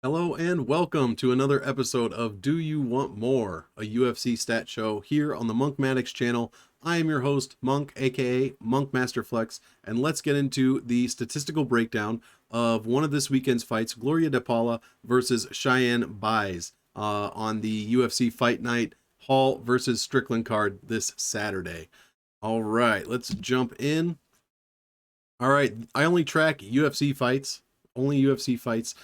Hello and welcome to another episode of Do You Want More, a UFC stat show here on the Monkmatics channel. I am your host, Monk, aka Monk Master Flex, and let's get into the statistical breakdown of one of this weekend's fights, Gloria De Paula versus Cheyenne Buys, on the UFC Fight Night Hall versus Strickland card this Saturday. All right, let's jump in. All right, I only track UFC fights, only UFC fights.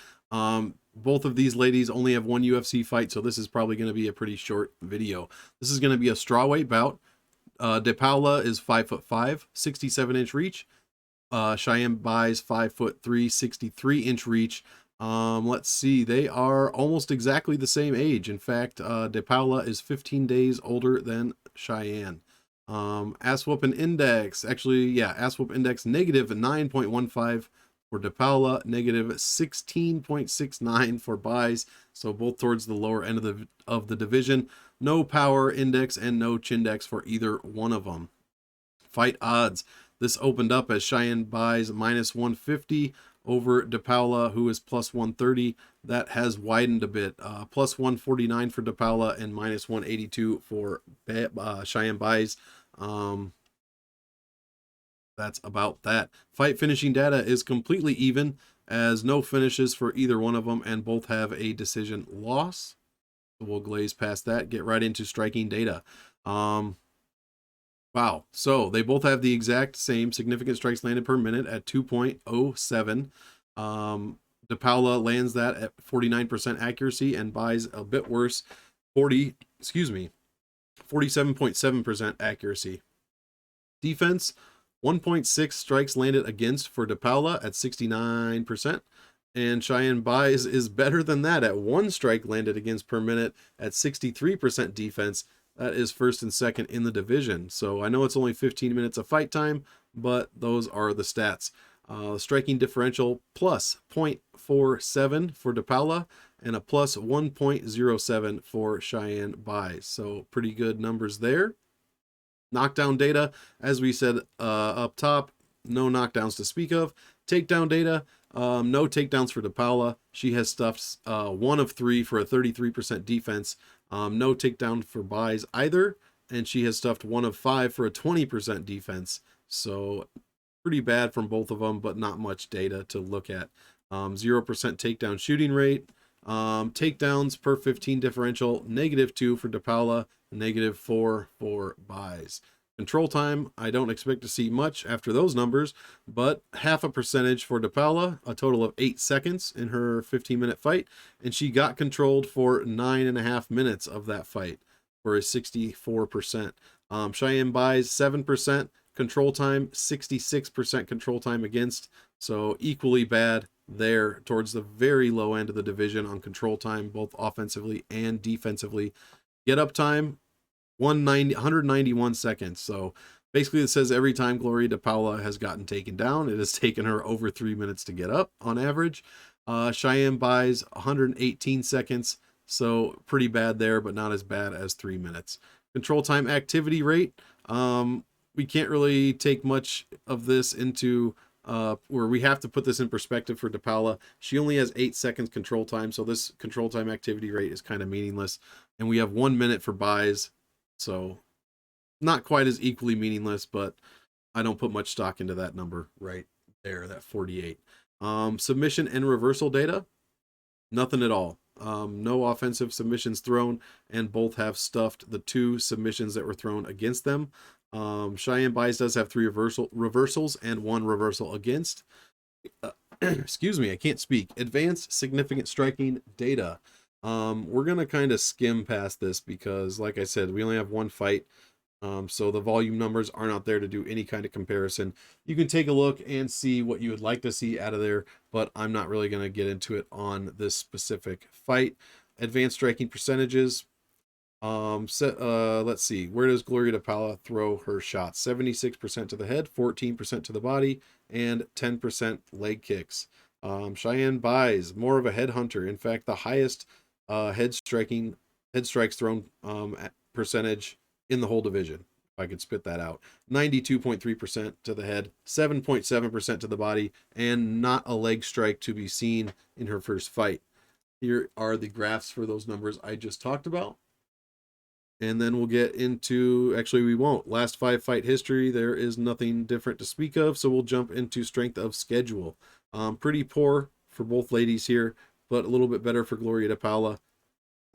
Both of these ladies only have one UFC fight, so this is probably going to be a pretty short video. This is going to be a strawweight bout. De Paula is 5'5", 67-inch reach. Cheyenne Buys 5'3", 63-inch reach. Let's see, they are almost exactly the same age. In fact, De Paula is 15 days older than Cheyenne. Ass whooping index, actually, yeah, ass whoop index negative 9.15 for De Paula, negative 16.69 for Buys, so both towards the lower end of the division. No power index and no chindex for either one of them. Fight odds. This opened up as Cheyenne Buys minus 150 over De Paula, who is plus 130. That has widened a bit. Plus 149 for De Paula and minus 182 for Cheyenne Buys. That's about that. Fight finishing data is completely even, as no finishes for either one of them, and both have a decision loss. So we'll glaze past that, get right into striking data. Wow. So they both have the exact same significant strikes landed per minute at 2.07. De Paula lands that at 49% accuracy and Buys a bit worse, 47.7% accuracy. Defense, 1.6 strikes landed against for De Paula at 69%, and Cheyenne Buys is better than that at 1 strike landed against per minute at 63% defense. That is first and second in the division. So I know it's only 15 minutes of fight time, but those are the stats. Striking differential plus 0.47 for De Paula and a plus 1.07 for Cheyenne Buys. So pretty good numbers there. Knockdown data, as we said up top, no knockdowns to speak of. Takedown data, no takedowns for De Paula. She has stuffed 1 of 3 for a 33% defense. No takedown for Buys either, and she has stuffed 1 of 5 for a 20% defense. So pretty bad from both of them, but not much data to look at. 0% takedown shooting rate. Takedowns per 15 differential, -2 for De Paula, -4 for Buys. Control time, I don't expect to see much after those numbers, but half a percentage for De Paula, a total of 8 seconds in her 15-minute fight, and she got controlled for 9.5 minutes of that fight for a 64%. Cheyenne Buys 7% control time, 66% control time against, so equally bad there towards the very low end of the division on control time, both offensively and defensively. Get up time, 191 seconds. So basically it says every time Gloria De Paula has gotten taken down, it has taken her over 3 minutes to get up on average. Cheyenne Buys 118 seconds. So pretty bad there, but not as bad as 3 minutes. Control time activity rate. We can't really take much of this into where we have to put this in perspective for De Paula. She only has 8 seconds control time, so this control time activity rate is kind of meaningless. And we have 1 minute for Buys, so not quite as equally meaningless, but I don't put much stock into that number right there, that 48. Submission and reversal data, nothing at all. No offensive submissions thrown, and both have stuffed the 2 submissions that were thrown against them. Cheyenne Buys does have 3 reversals and 1 reversal against. Excuse me, I can't speak. Advanced significant striking data. We're gonna kind of skim past this because, like I said, we only have 1 fight. So the volume numbers are not there to do any kind of comparison. You can take a look and see what you would like to see out of there, but I'm not really going to get into it on this specific fight. Advanced striking percentages. Let's see. Where does Gloria De Paula throw her shots? 76% to the head, 14% to the body, and 10% leg kicks. Cheyenne Buys, more of a head hunter. In fact, the highest head strikes thrown percentage in the whole division, if I could spit that out. 92.3% to the head, 7.7% to the body, and not a leg strike to be seen in her first fight. Here are the graphs for those numbers I just talked about. And then we'll get into, actually we won't, last 5 fight history, there is nothing different to speak of, so we'll jump into strength of schedule. Pretty poor for both ladies here, but a little bit better for Gloria DePaula.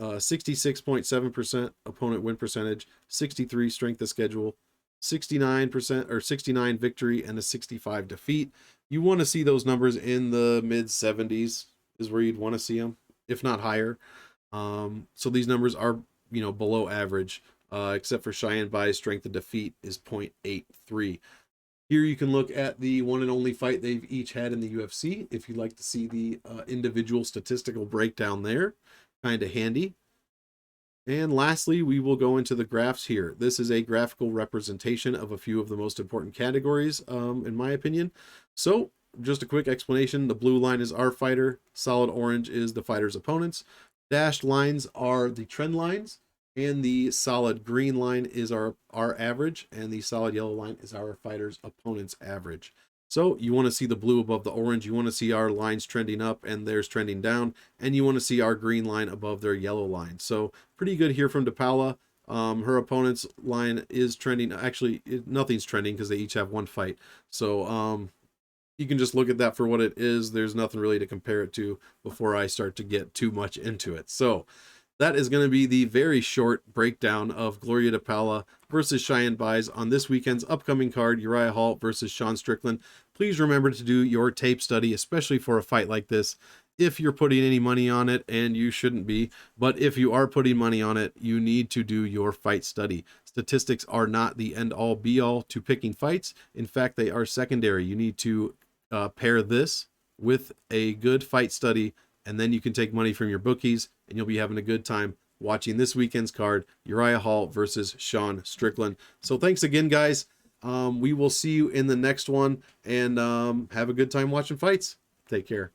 66.7% opponent win percentage, 63 strength of schedule, 69% or 69 victory, and a 65 defeat. You want to see those numbers in the mid 70s is where you'd want to see them, if not higher. So these numbers are, below average, except for Cheyenne Bai's strength of defeat is 0.83. Here you can look at the one and only fight they've each had in the UFC. If you'd like to see the individual statistical breakdown there, kind of handy. And lastly, we will go into the graphs here. This is a graphical representation of a few of the most important categories, in my opinion. So just a quick explanation. The blue line is our fighter. Solid orange is the fighter's opponents. Dashed lines are the trend lines. And the solid green line is our average, and the solid yellow line is our fighter's opponent's average. So you want to see the blue above the orange, you want to see our lines trending up and theirs trending down, and you want to see our green line above their yellow line. So pretty good here from DePaula. Her opponent's line is trending. Actually, nothing's trending because they each have 1 fight. So you can just look at that for what it is. There's nothing really to compare it to before I start to get too much into it. So that is going to be the very short breakdown of Gloria DePaula versus Cheyenne Bai's on this weekend's upcoming card, Uriah Hall versus Sean Strickland. Please remember to do your tape study, especially for a fight like this, if you're putting any money on it, and you shouldn't be. But if you are putting money on it, you need to do your fight study. Statistics are not the end-all, be-all to picking fights. In fact, they are secondary. You need to pair this with a good fight study, and then you can take money from your bookies, and you'll be having a good time watching this weekend's card, Uriah Hall versus Sean Strickland. So thanks again, guys. We will see you in the next one, and have a good time watching fights. Take care.